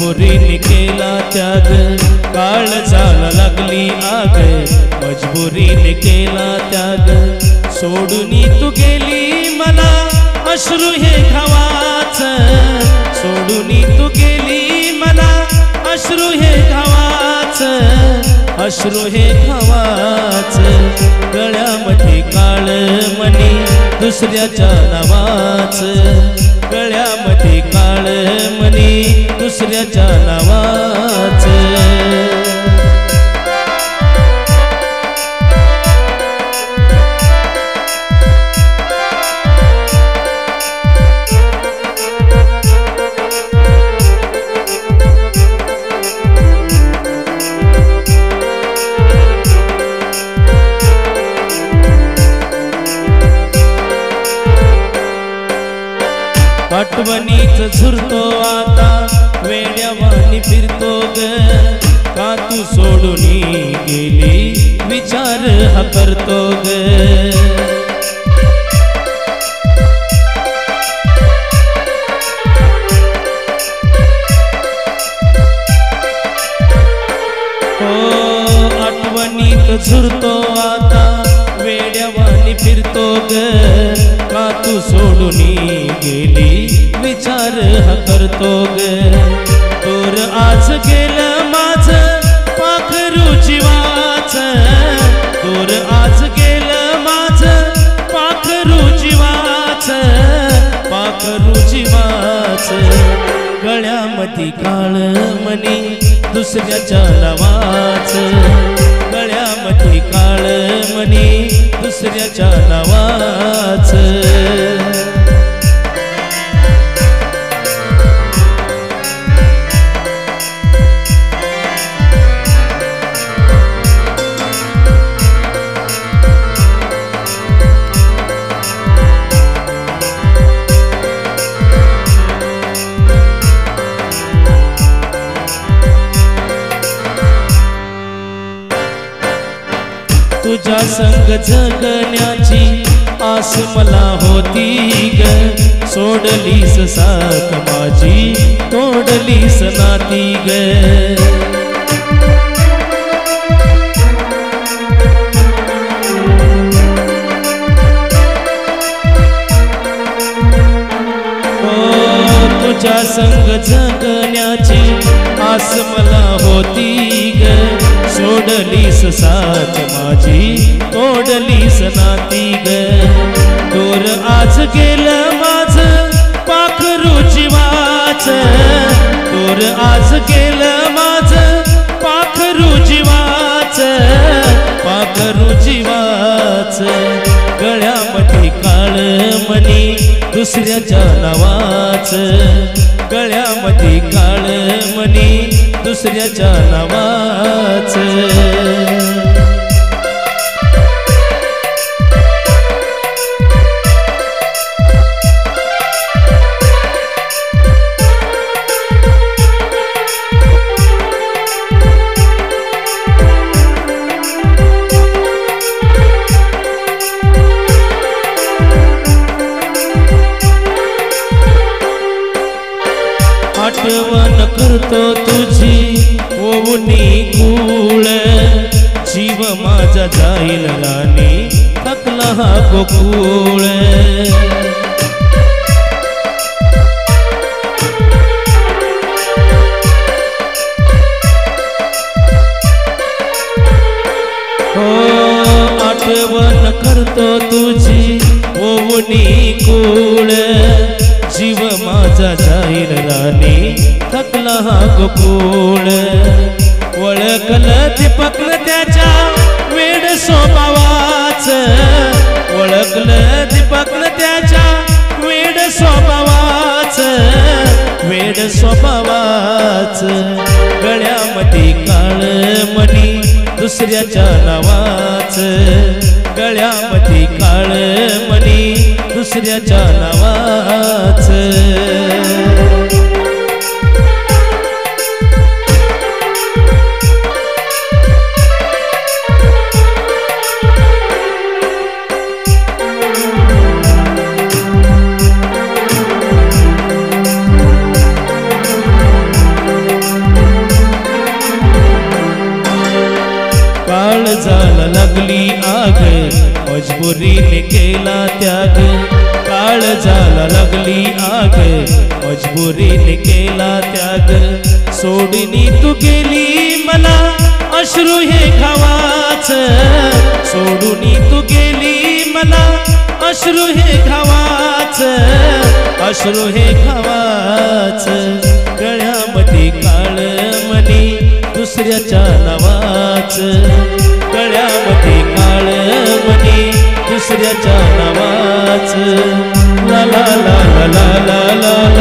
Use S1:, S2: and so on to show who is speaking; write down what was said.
S1: मजबुरीने केला त्याग, काळजाला लागली आग, मजबुरीने केला त्याग, सोडून तू गेली मला अश्रू हे घावाच, सोडून तू गेली मला अश्रू हे घावाच, अश्रू हे घावाच, गळ्यामध्ये काळ मणी दुसऱ्याच्या नावाच, गळ्यामध्ये काळ मणी दुसऱ्याच्या नावाच। आठवणीत झुरतो आता वेड्यावानी फिरतो ग, का तू सोडून गेली विचार हा करतो ग। हो आठवणीत झुरतो आता वेड्यावानी फिरतो ग, का तू सोडून गेली विचार हा करतो ग। दूर आज गेलं माझं पाखरू जीवाच, दूर आज गेलं माझं पाखरू जीवाच, पाखरू जीवाच, गळ्यामध्ये काळ मणी दुसऱ्याच्या नावाच, गळ्यामध्ये काळ मणी दुसऱ्याच्या नावाच। तुझ्या संग जगण्याची आस मला होती ग, सोडलीस साथ माझी तोडलीस नाती ग। तुझ्या संग जगण्याची आस मला होती ग, सोडलीस साथ माझी तोडलीस नाती ग। दूर आज गेलं माझं पाखरू जीवाच, दूर आज गेलं माझं पाखरू जीवाच, पाखरू जीवाच, गळ्यामध्ये काळ मणी दुसऱ्याच्या नावाच, गळ्यामध्ये काळ मणी दुसऱ्याच्या नावाच। आठवण करतो तुझी ओवनी कुळ, जीव माझा जाईल राणी थकला हा गोकुळ। हो आठवण करतो तुझी ओवनी कुळ, जीव माझा जाईल राणी थकला हा गोकुळ। ओळखलं दीपकनं त्याच्या वेड स्वभावाच, ओळखलं दीपकनं त्याच्या वेड स्वभावाच, वेड स्वभावाच, गळ्यामध्ये काळ मणी दुसऱ्याच्या नावाच, गळ्यामध्ये काळ मणी दुसऱ्याच्या नावाच। मजबुरीने केला त्याग, काळजाला लागली आग, मजबुरीने केला त्याग, सोडणी तू गेली मला अश्रू हे घावाच, सोडून तू गेली मला अश्रू हे घावाच, अश्रू हे घावाच, गळ्यामध्ये काळ मणी दुसऱ्याच्या नावाच, गळ्यामध्ये काळ मणी दुसऱ्याच्या नावाच, ला ला ला ला ला ला ला